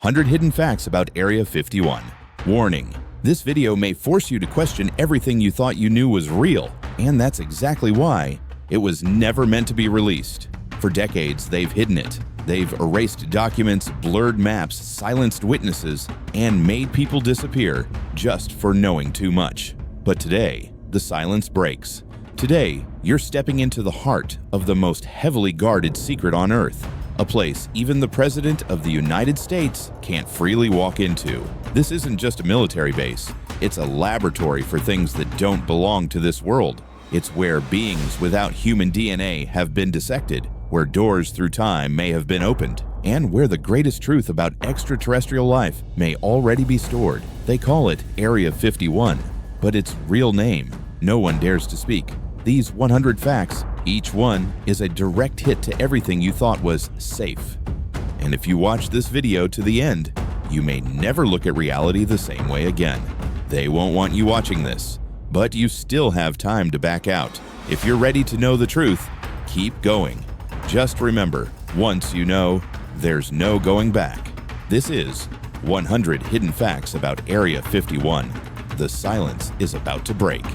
100 Hidden Facts About Area 51. Warning: this video may force you to question everything you thought you knew was real, and that's exactly why it was never meant to be released. For decades, they've hidden it. They've erased documents, blurred maps, silenced witnesses, and made people disappear just for knowing too much. But today, the silence breaks. Today, you're stepping into the heart of the most heavily guarded secret on Earth, a place even the President of the United States can't freely walk into. This isn't just a military base, it's a laboratory for things that don't belong to this world. It's where beings without human DNA have been dissected, where doors through time may have been opened, and where the greatest truth about extraterrestrial life may already be stored. They call it Area 51, but its real name, no one dares to speak. These 100 facts, each one is a direct hit to everything you thought was safe. And if you watch this video to the end, you may never look at reality the same way again. They won't want you watching this, but you still have time to back out. If you're ready to know the truth, keep going. Just remember, once you know, there's no going back. This is 100 Hidden Facts About Area 51. The silence is about to break.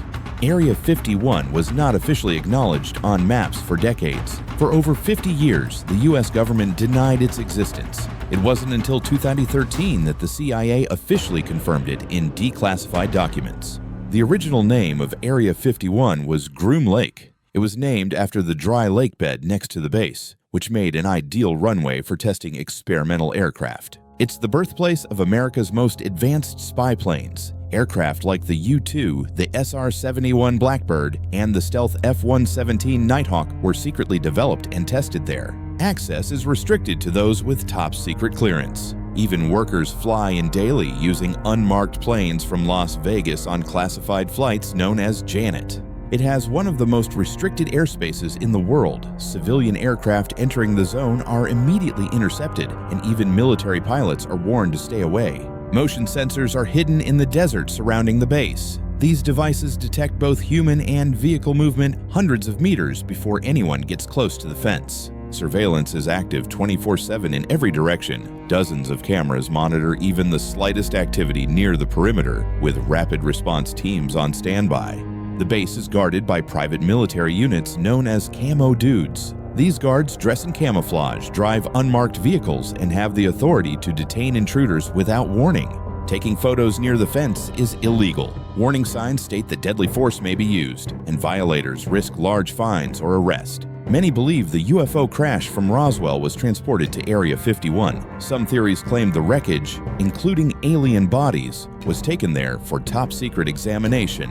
Area 51 was not officially acknowledged on maps for decades. For over 50 years, the US government denied its existence. It wasn't until 2013 that the CIA officially confirmed it in declassified documents. The original name of Area 51 was Groom Lake. It was named after the dry lake bed next to the base, which made an ideal runway for testing experimental aircraft. It's the birthplace of America's most advanced spy planes. Aircraft like the U-2, the SR-71 Blackbird, and the stealth F-117 Nighthawk were secretly developed and tested there. Access is restricted to those with top-secret clearance. Even workers fly in daily using unmarked planes from Las Vegas on classified flights known as Janet. It has one of the most restricted airspaces in the world. Civilian aircraft entering the zone are immediately intercepted, and even military pilots are warned to stay away. Motion sensors are hidden in the desert surrounding the base. These devices detect both human and vehicle movement hundreds of meters before anyone gets close to the fence. Surveillance is active 24/7 in every direction. Dozens of cameras monitor even the slightest activity near the perimeter, with rapid response teams on standby. The base is guarded by private military units known as Camo Dudes. These guards dress in camouflage, drive unmarked vehicles, and have the authority to detain intruders without warning. Taking photos near the fence is illegal. Warning signs state that deadly force may be used, and violators risk large fines or arrest. Many believe the UFO crash from Roswell was transported to Area 51. Some theories claim the wreckage, including alien bodies, was taken there for top-secret examination.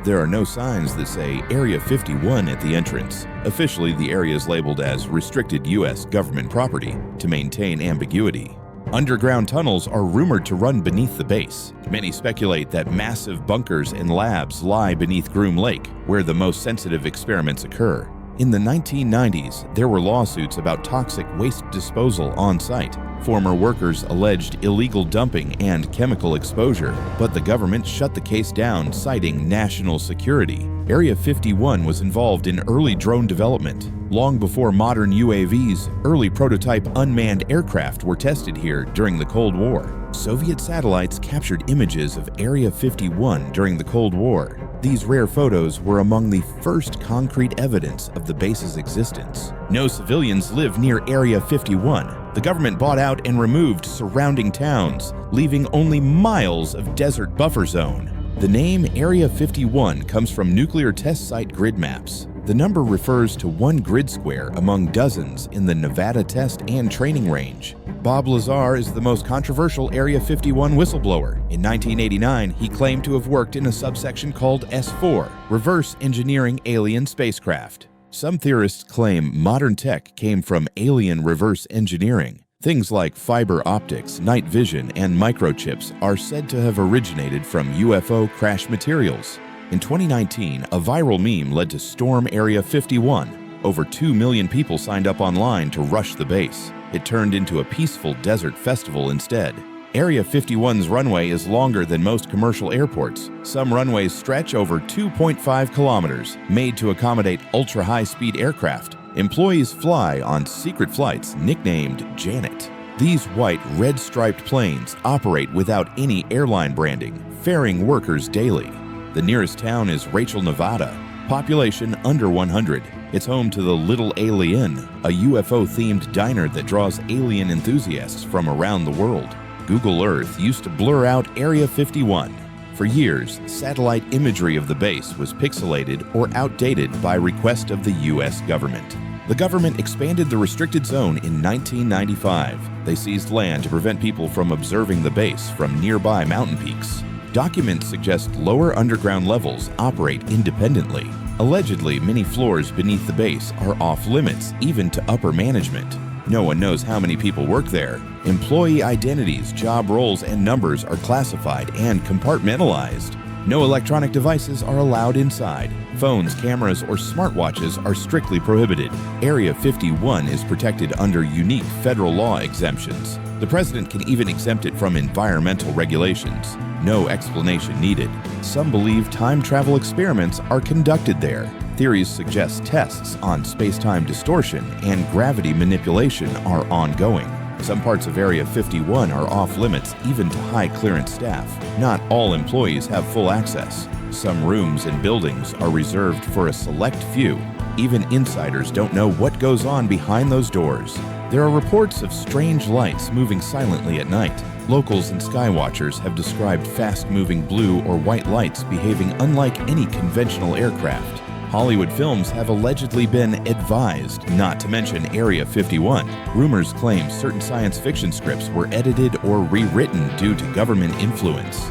There are no signs that say Area 51 at the entrance. Officially, the area is labeled as restricted U.S. government property to maintain ambiguity. Underground tunnels are rumored to run beneath the base. Many speculate that massive bunkers and labs lie beneath Groom Lake, where the most sensitive experiments occur. In the 1990s, there were lawsuits about toxic waste disposal on site. Former workers alleged illegal dumping and chemical exposure, but the government shut the case down, citing national security. Area 51 was involved in early drone development. Long before modern UAVs, early prototype unmanned aircraft were tested here during the Cold War. Soviet satellites captured images of Area 51 during the Cold War. These rare photos were among the first concrete evidence of the base's existence. No civilians live near Area 51. The government bought out and removed surrounding towns, leaving only miles of desert buffer zone. The name Area 51 comes from nuclear test site grid maps. The number refers to one grid square among dozens in the Nevada Test and Training Range. Bob Lazar is the most controversial Area 51 whistleblower. In 1989, he claimed to have worked in a subsection called S4, Reverse Engineering Alien Spacecraft. Some theorists claim modern tech came from alien reverse engineering. Things like fiber optics, night vision, and microchips are said to have originated from UFO crash materials. In 2019, a viral meme led to Storm Area 51. Over 2 million people signed up online to rush the base. It turned into a peaceful desert festival instead. Area 51's runway is longer than most commercial airports. Some runways stretch over 2.5 kilometers, made to accommodate ultra-high-speed aircraft. Employees fly on secret flights nicknamed Janet. These white, red-striped planes operate without any airline branding, ferrying workers daily. The nearest town is Rachel, Nevada. Population under 100. It's home to the Little Alien, a UFO-themed diner that draws alien enthusiasts from around the world. Google Earth used to blur out Area 51. For years, satellite imagery of the base was pixelated or outdated by request of the U.S. government. The government expanded the restricted zone in 1995. They seized land to prevent people from observing the base from nearby mountain peaks. Documents suggest lower underground levels operate independently. Allegedly, many floors beneath the base are off-limits, even to upper management. No one knows how many people work there. Employee identities, job roles, and numbers are classified and compartmentalized. No electronic devices are allowed inside. Phones, cameras, or smartwatches are strictly prohibited. Area 51 is protected under unique federal law exemptions. The president can even exempt it from environmental regulations. No explanation needed. Some believe time travel experiments are conducted there. Theories suggest tests on space-time distortion and gravity manipulation are ongoing. Some parts of Area 51 are off-limits even to high-clearance staff. Not all employees have full access. Some rooms and buildings are reserved for a select few. Even insiders don't know what goes on behind those doors. There are reports of strange lights moving silently at night. Locals and skywatchers have described fast-moving blue or white lights behaving unlike any conventional aircraft. Hollywood films have allegedly been advised not to mention Area 51. Rumors claim certain science fiction scripts were edited or rewritten due to government influence.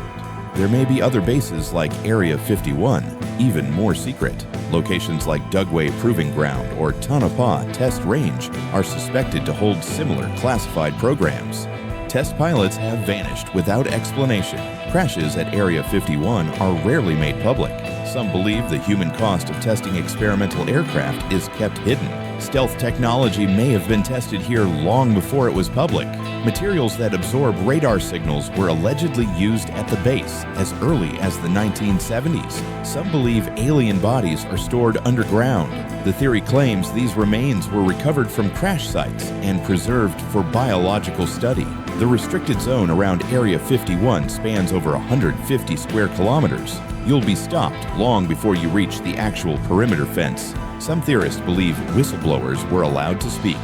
There may be other bases like Area 51, even more secret. Locations like Dugway Proving Ground or Tonopah Test Range are suspected to hold similar classified programs. Test pilots have vanished without explanation. Crashes at Area 51 are rarely made public. Some believe the human cost of testing experimental aircraft is kept hidden. Stealth technology may have been tested here long before it was public. Materials that absorb radar signals were allegedly used at the base as early as the 1970s. Some believe alien bodies are stored underground. The theory claims these remains were recovered from crash sites and preserved for biological study. The restricted zone around Area 51 spans over 150 square kilometers. You'll be stopped long before you reach the actual perimeter fence. Some theorists believe whistleblowers were allowed to speak.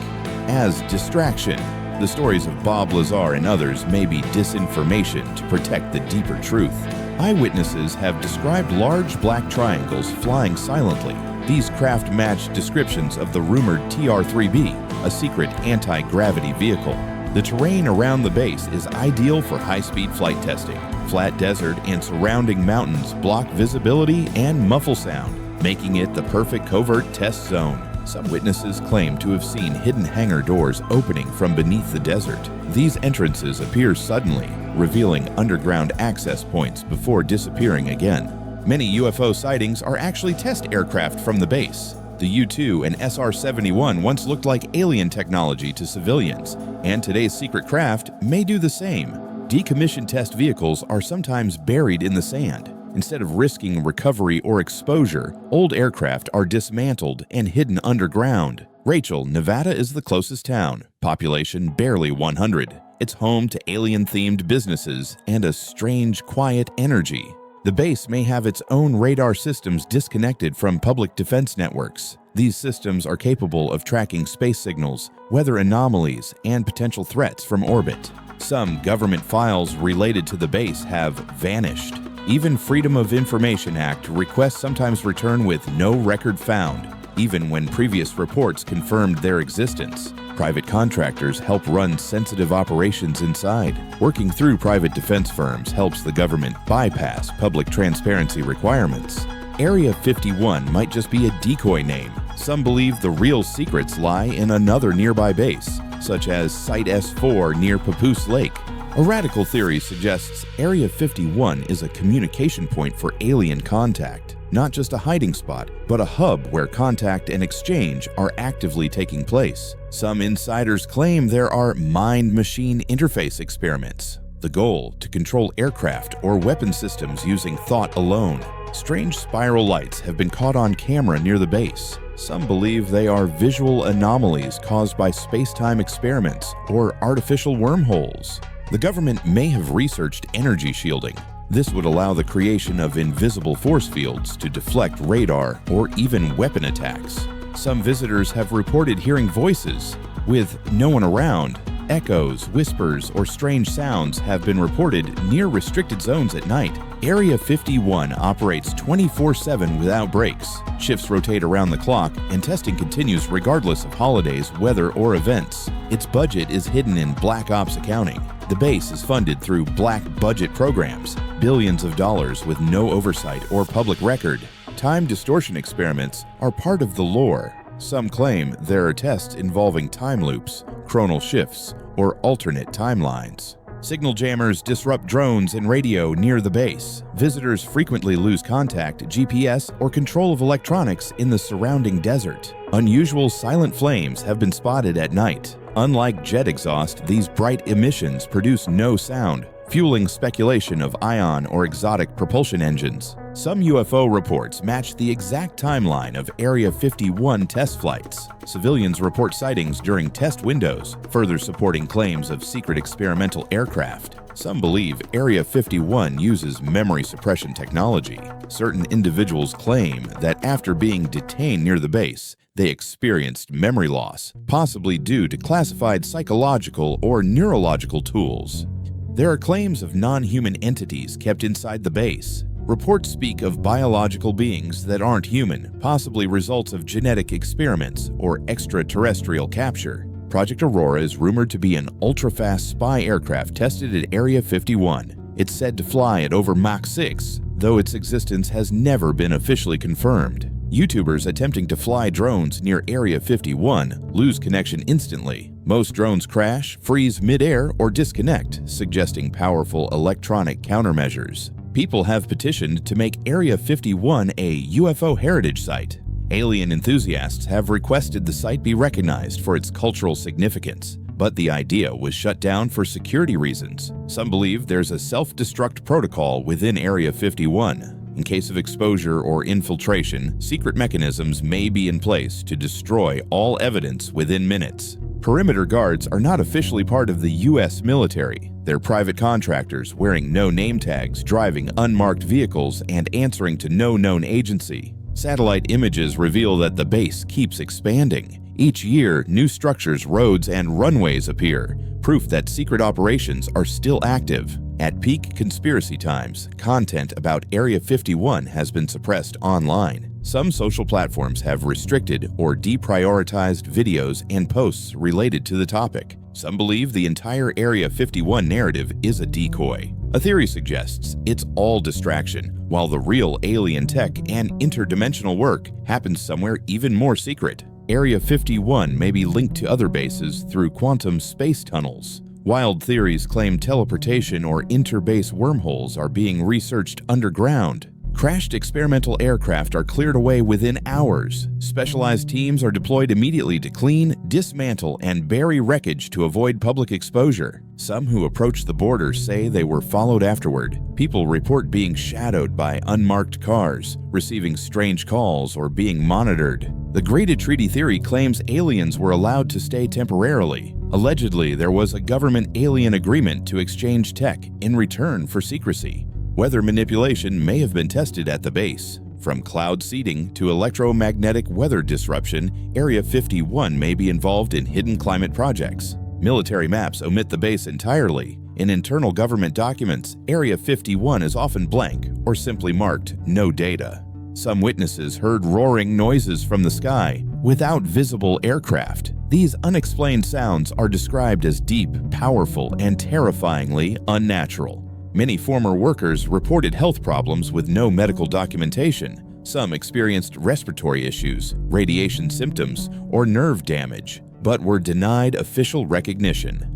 As distraction, the stories of Bob Lazar and others may be disinformation to protect the deeper truth. Eyewitnesses have described large black triangles flying silently. These craft match descriptions of the rumored TR-3B, a secret anti-gravity vehicle. The terrain around the base is ideal for high-speed flight testing. Flat desert and surrounding mountains block visibility and muffle sound, making it the perfect covert test zone. Some witnesses claim to have seen hidden hangar doors opening from beneath the desert. These entrances appear suddenly, revealing underground access points before disappearing again. Many UFO sightings are actually test aircraft from the base. The U-2 and SR-71 once looked like alien technology to civilians, and today's secret craft may do the same. Decommissioned test vehicles are sometimes buried in the sand. Instead of risking recovery or exposure, old aircraft are dismantled and hidden underground. Rachel, Nevada is the closest town, population barely 100. It's home to alien-themed businesses and a strange, quiet energy. The base may have its own radar systems disconnected from public defense networks. These systems are capable of tracking space signals, weather anomalies, and potential threats from orbit. Some government files related to the base have vanished. Even Freedom of Information Act requests sometimes return with no record found, even when previous reports confirmed their existence. Private contractors help run sensitive operations inside. Working through private defense firms helps the government bypass public transparency requirements. Area 51 might just be a decoy name. Some believe the real secrets lie in another nearby base, such as Site S4 near Papoose Lake. A radical theory suggests Area 51 is a communication point for alien contact, not just a hiding spot, but a hub where contact and exchange are actively taking place. Some insiders claim there are mind-machine interface experiments. The goal, to control aircraft or weapon systems using thought alone. Strange spiral lights have been caught on camera near the base. Some believe they are visual anomalies caused by space-time experiments or artificial wormholes. The government may have researched energy shielding. This would allow the creation of invisible force fields to deflect radar or even weapon attacks. Some visitors have reported hearing voices. With no one around, echoes, whispers, or strange sounds have been reported near restricted zones at night. Area 51 operates 24/7 without breaks. Shifts rotate around the clock, and testing continues regardless of holidays, weather, or events. Its budget is hidden in Black Ops accounting. The base is funded through black budget programs, billions of dollars with no oversight or public record. Time distortion experiments are part of the lore. Some claim there are tests involving time loops, chronal shifts, or alternate timelines. Signal jammers disrupt drones and radio near the base. Visitors frequently lose contact, GPS, or control of electronics in the surrounding desert. Unusual silent flames have been spotted at night. Unlike jet exhaust, these bright emissions produce no sound, fueling speculation of ion or exotic propulsion engines. Some UFO reports match the exact timeline of Area 51 test flights. Civilians report sightings during test windows, further supporting claims of secret experimental aircraft. Some believe Area 51 uses memory suppression technology. Certain individuals claim that after being detained near the base, they experienced memory loss, possibly due to classified psychological or neurological tools. There are claims of non-human entities kept inside the base. Reports speak of biological beings that aren't human, possibly results of genetic experiments or extraterrestrial capture. Project Aurora is rumored to be an ultra-fast spy aircraft tested at Area 51. It's said to fly at over Mach 6, though its existence has never been officially confirmed. YouTubers attempting to fly drones near Area 51 lose connection instantly. Most drones crash, freeze mid-air, or disconnect, suggesting powerful electronic countermeasures. People have petitioned to make Area 51 a UFO heritage site. Alien enthusiasts have requested the site be recognized for its cultural significance, but the idea was shut down for security reasons. Some believe there's a self-destruct protocol within Area 51. In case of exposure or infiltration, secret mechanisms may be in place to destroy all evidence within minutes. Perimeter guards are not officially part of the U.S. military. They're private contractors wearing no name tags, driving unmarked vehicles, and answering to no known agency. Satellite images reveal that the base keeps expanding. Each year, new structures, roads, and runways appear, proof that secret operations are still active. At peak conspiracy times, content about Area 51 has been suppressed online. Some social platforms have restricted or deprioritized videos and posts related to the topic. Some believe the entire Area 51 narrative is a decoy. A theory suggests it's all distraction, while the real alien tech and interdimensional work happens somewhere even more secret. Area 51 may be linked to other bases through quantum space tunnels. Wild theories claim teleportation or interbase wormholes are being researched underground. Crashed experimental aircraft are cleared away within hours. Specialized teams are deployed immediately to clean, dismantle, and bury wreckage to avoid public exposure. Some who approach the border say they were followed afterward. People report being shadowed by unmarked cars, receiving strange calls, or being monitored. The Graded Treaty theory claims aliens were allowed to stay temporarily. Allegedly, there was a government-alien agreement to exchange tech in return for secrecy. Weather manipulation may have been tested at the base. From cloud seeding to electromagnetic weather disruption, Area 51 may be involved in hidden climate projects. Military maps omit the base entirely. In internal government documents, Area 51 is often blank or simply marked "no data." Some witnesses heard roaring noises from the sky without visible aircraft. These unexplained sounds are described as deep, powerful, and terrifyingly unnatural. Many former workers reported health problems with no medical documentation. Some experienced respiratory issues, radiation symptoms, or nerve damage, but were denied official recognition.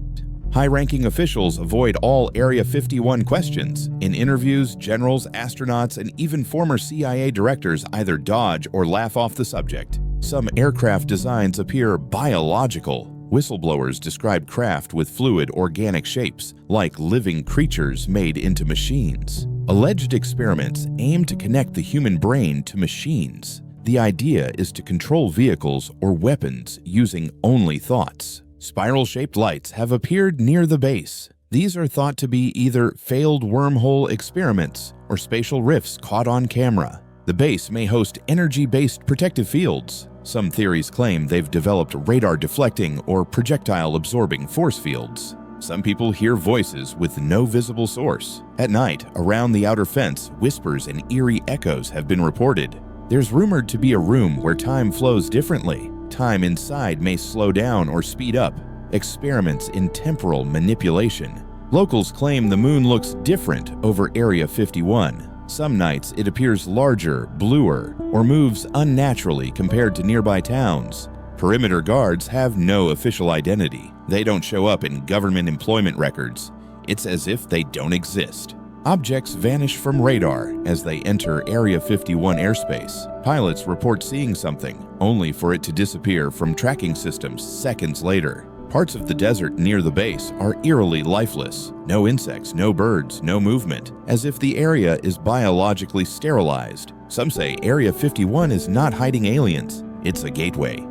High-ranking officials avoid all Area 51 questions. In interviews, generals, astronauts, and even former CIA directors either dodge or laugh off the subject. Some aircraft designs appear biological. Whistleblowers describe craft with fluid, organic shapes, like living creatures made into machines. Alleged experiments aim to connect the human brain to machines. The idea is to control vehicles or weapons using only thoughts. Spiral-shaped lights have appeared near the base. These are thought to be either failed wormhole experiments or spatial rifts caught on camera. The base may host energy-based protective fields. Some theories claim they've developed radar-deflecting or projectile-absorbing force fields. Some people hear voices with no visible source. At night, around the outer fence, whispers and eerie echoes have been reported. There's rumored to be a room where time flows differently. Time inside may slow down or speed up. Experiments in temporal manipulation. Locals claim the moon looks different over Area 51. Some nights it appears larger, bluer, or moves unnaturally compared to nearby towns. Perimeter guards have no official identity. They don't show up in government employment records. It's as if they don't exist. Objects vanish from radar as they enter Area 51 airspace. Pilots report seeing something, only for it to disappear from tracking systems seconds later. Parts of the desert near the base are eerily lifeless. No insects, no birds, no movement, as if the area is biologically sterilized. Some say Area 51 is not hiding aliens. It's a gateway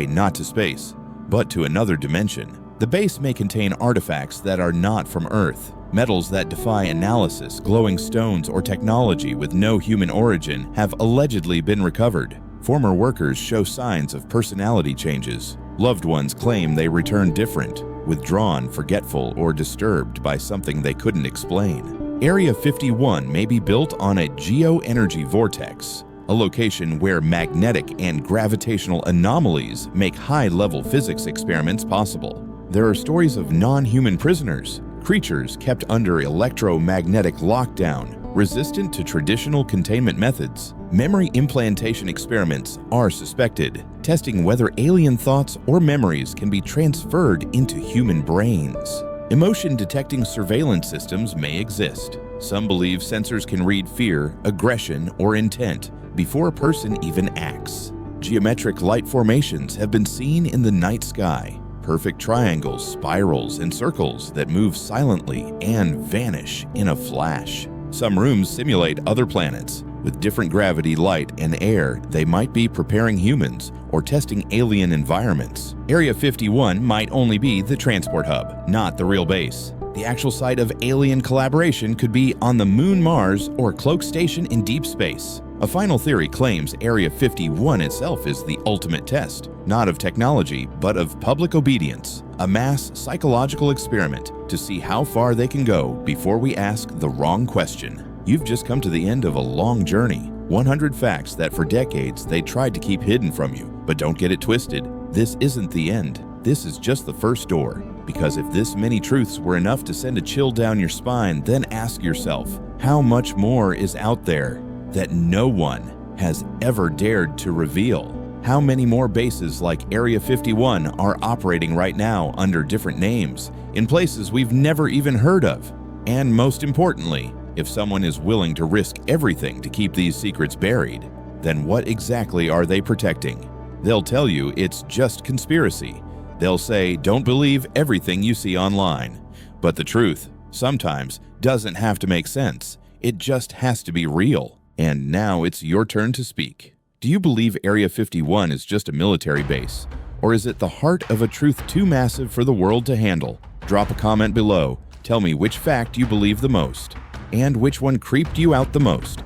not to space, but to another dimension. The base may contain artifacts that are not from Earth. Metals that defy analysis, glowing stones, or technology with no human origin have allegedly been recovered. Former workers show signs of personality changes. Loved ones claim they return different, withdrawn, forgetful, or disturbed by something they couldn't explain. Area 51 may be built on a geo-energy vortex, a location where magnetic and gravitational anomalies make high-level physics experiments possible. There are stories of non-human prisoners, creatures kept under electromagnetic lockdown, resistant to traditional containment methods. Memory implantation experiments are suspected, testing whether alien thoughts or memories can be transferred into human brains. Emotion-detecting surveillance systems may exist. Some believe sensors can read fear, aggression, or intent before a person even acts. Geometric light formations have been seen in the night sky. Perfect triangles, spirals, and circles that move silently and vanish in a flash. Some rooms simulate other planets. With different gravity, light, and air, they might be preparing humans or testing alien environments. Area 51 might only be the transport hub, not the real base. The actual site of alien collaboration could be on the moon Mars or Cloak Station in deep space. A final theory claims Area 51 itself is the ultimate test, not of technology, but of public obedience, a mass psychological experiment to see how far they can go before we ask the wrong question. You've just come to the end of a long journey, 100 facts that for decades they tried to keep hidden from you. But don't get it twisted, this isn't the end. This is just the first door. Because if this many truths were enough to send a chill down your spine, then ask yourself, how much more is out there that no one has ever dared to reveal? How many more bases like Area 51 are operating right now under different names, in places we've never even heard of? And most importantly, if someone is willing to risk everything to keep these secrets buried, then what exactly are they protecting? They'll tell you it's just conspiracy. They'll say, don't believe everything you see online. But the truth, sometimes, doesn't have to make sense. It just has to be real. And now it's your turn to speak. Do you believe Area 51 is just a military base? Or is it the heart of a truth too massive for the world to handle? Drop a comment below. Tell me which fact you believe the most, and which one creeped you out the most.